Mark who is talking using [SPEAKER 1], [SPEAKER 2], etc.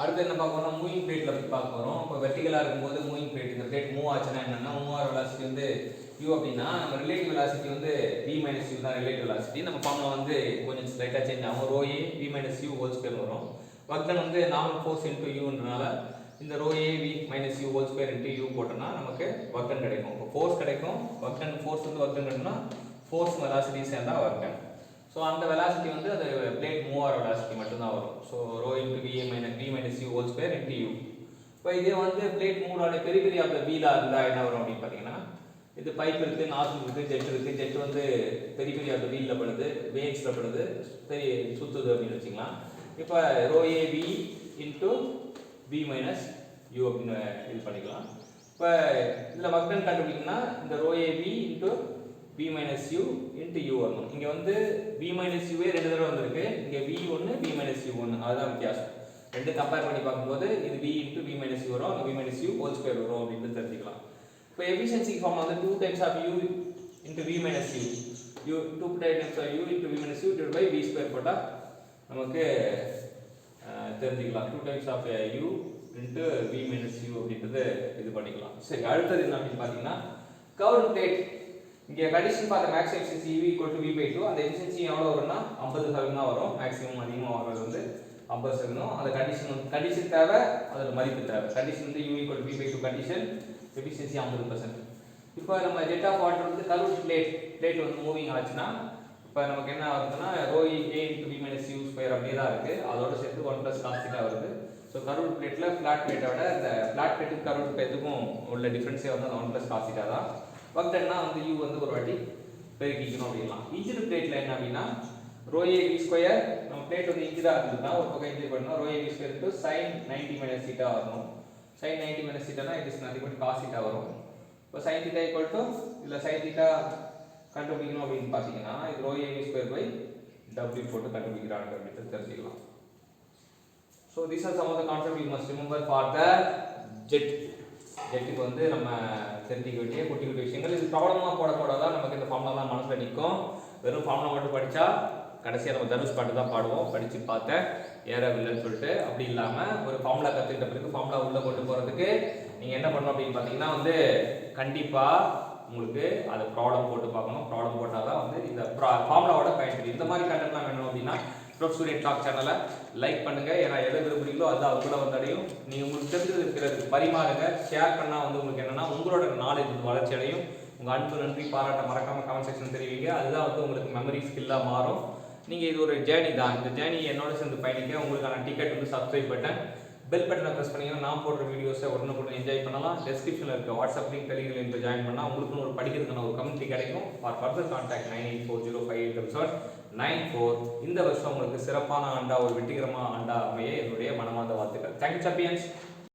[SPEAKER 1] அடுத்து என்ன பார்க்க போறோம், மூவிங் பிளேட்ல பத்தி பார்க்க போறோம். இப்போ வெர்டிகலா இருக்கும்போது மூவிங் பிளேட், இந்த பிளேட் மூவ் ஆச்சுன்னா என்னன்னா, மூவ் ஆகிற வெலாசிட்டி வந்து u அப்படின்னா நம்ம ரிலேட்டிவ் வெலாசிட்டி வந்து v மைனஸ் u தான் ரிலேட்டிவ் வெலாசிட்டி. நம்ம ஃபார்முலா வந்து கொஞ்சம் ஸ்லைட்டாக சேஞ்ச் ஆகும். Rho A v minus u whole square வரும். வர்க் வந்து நார்மல் ஃபோர்ஸ் இன்டூ யூன்றனால இந்த ரோ ஏ v minus u whole square into u போட்டோம்னா நமக்கு வர்க் கிடைக்கும். இப்போ ஃபோர்ஸ் கிடைக்கும். வர்க் ஃபோர்ஸ் வந்து வர்க் கிடைக்கும்னா ஃபோர்ஸ் வெலாசிட்டி சேர்ந்தா வர்க். ஸோ அந்த வெலாசிட்டி வந்து அது பிளேட் மூவ் ஆகிற வெலாசிட்டி மட்டும்தான் வரும். So rho into v minus u whole square into u. இப்போ இதே வந்து பிளேட் மூவ் ஆகிற பெரிய பெரிய அந்த வீலா இருந்தால் என்ன வரும் அப்படின்னு பார்த்தீங்கன்னா, இது பைப் இருக்குது, நாசில் இருக்குது, ஜெட் இருக்குது. ஜெட் வந்து பெரிய பெரிய அந்த வீலில் படுது, வேக்ஸில் படுது, பெரிய சுற்றுது அப்படின்னு வச்சுக்கலாம். இப்போ rho A V into v minus u அப்படின்னு இது பண்ணிக்கலாம். இப்போ இதில் வர்க் கண்டுபிடிக்கணும்னா இந்த rho A V into v minus u into u வரணும். இங்க வந்து v minus u ரெண்டு தடவை வந்திருக்கு. இங்க v1 v minus u1 அதுதான் வித்தியாசம். ரெண்டு கம்பேர் பண்ணி பார்க்கும்போது இது v into v minus u வரும், v minus u whole square வரும் அப்படின்னு தெரிஞ்சுக்கலாம். இப்போ எஃபிஷியன்சி ஃபார்ம் வந்து 2 times of u into v minus u. 2 times of u into v minus u divided by v square போட்டா நமக்கு தெரிஞ்சுக்கலாம். 2 times of u into v minus u அப்படின்றது இது பண்ணிக்கலாம். சரி, அடுத்தது என்ன அப்படின்னு பார்த்தீங்கன்னா, கர்வ்டு பிளேட். இங்கே கண்டிஷன் பார்த்த max efficiency u equal to v by 2. அந்த எஃபிஷியன்சி எவ்வளோ வரும்னா 50% தான் வரும். மேக்ஸிமம் அதிகமாக வர்றது வந்து 50%. அந்த கண்டிஷன் தேவை, அதோட மதிப்பு தேவை. கண்டிஷன் வந்து u equal to v by 2 condition, efficiency 50%. இப்போ நம்ம ஜெட் ஆஃப் வாட்டர் வந்து கர்வ்டு பிளேட் வந்து மூவிங் ஆச்சுன்னா இப்போ நமக்கு என்ன ஆகுதுன்னா rho a into v minus u square அப்படியே தான் இருக்குது. அதோட சேர்த்து 1 plus cos theta வருது. ஸோ கர்வ்டு பிளேட்டில் ஃப்ளாட் பிளேட்டை விட இந்த ஃப்ளாட் பிளேட்டுக்கு கர்வ்டு பிளேட்டுக்கும் உள்ள டிஃப்ரென்ஸே வந்து அந்த 1 plus cos theta தான். வர்க்னா வந்து u வந்து ஒரு வாட்டி பெருக்கிக்கணும் அப்படிலாம். இன்ஜின் பிளேட்ல என்ன அப்படின்னா ரோ ஏ வி ஸ்கொயர், நம்ம பிளேட் வந்து இன்ஜினா இருந்ததுன்னா ஒரு பக்கம் இன்ஜின் பண்ணணும். Rho A V square to sin 90 minus theta வரணும். sin 90 minus theta னா it is nothing but cos theta வரும். இப்போ sin theta equal to இல்ல sin theta கண்டுபிடிக்கணும் அப்படின்னு பார்த்தீங்கன்னா இது rho A V square by w போட்டு கண்டுபிடிக்கிறாங்க அப்படின்னு தெரிஞ்சுக்கலாம். So these are some of the concepts you must remember for the jet. ஜெட்டுக்கு வந்து நம்ம தெரிஞ்சிக்க வேண்டிய குட்டி குட்டி விஷயங்கள். இது ப்ராப்ளமாக போடக்கூடாதான் நமக்கு இந்த ஃபார்முலாலாம் மனசில் நிற்கும். வெறும் ஃபார்முலா மட்டும் படித்தா கடைசியாக நம்ம தனுஷ் பாட்டு தான் பாடுவோம். படித்து பார்த்தேன் ஏறவில்லைன்னு சொல்லிட்டு. அப்படி இல்லாமல் ஒரு ஃபார்முலா கற்றுக்கிட்ட பிறகு ஃபார்முலா உள்ளே கொண்டு போகிறதுக்கு நீங்கள் என்ன பண்ணணும் அப்படின்னு பார்த்தீங்கன்னா வந்து கண்டிப்பாக உங்களுக்கு அதை ப்ராப்ளம் போட்டு பார்க்கணும். ப்ராப்ளம் போட்டால் தான் வந்து இந்த ஃபார்முலாவோட பயன்படுத்தி இந்த மாதிரி கண்டென்ட்லாம் வேணும் அப்படின்னா ப்ரொஃபஸர் டாக் சேனலை லைக் பண்ணுங்க. ஏன்னா எதை விரும்புறீங்களோ அது அது கூட வந்தடையும். நீங்கள் உங்களுக்கு தெரிஞ்சது பரிமாறுங்க, ஷேர் பண்ணால் வந்து உங்களுக்கு என்னன்னா உங்களோட நாலேஜ் வளர்ச்சி அடையும். உங்கள் அன்பு நன்றி பாராட்ட மறக்காம கமெண்ட் செக்ஷன் தெரிவிங்க. அதுதான் வந்து உங்களுக்கு மெமரி ஸ்கில்லாக மாறும். நீங்கள் இது ஒரு ஜேர்னி தான். இந்த ஜேர்னி என்னோட சேர்ந்து பயணிக்க உங்களுக்கான டிக்கெட் வந்து சப்ஸ்கிரைப் பட்டன், பெல் பட்டனை ப்ரெஸ் பண்ணிங்கன்னா நான் போடுற வீடியோஸை உடனுக்குடன் என்ஜாய் பண்ணலாம். டெஸ்கிரிப்ஷனில் இருக்க WhatsApp link Telegram link join பண்ணால் உங்களுக்குன்னு ஒரு படிக்கிறதுக்கான ஒரு கம்யூனிட்டி கிடைக்கும். For further contact 9840587794. இந்த வருஷம் உங்களுக்கு சிறப்பான ஆண்டா, ஒரு வெற்றிகரமான ஆண்டா அமைய என்னுடைய மனமார்ந்த வாழ்த்துக்கள். Thank you champions.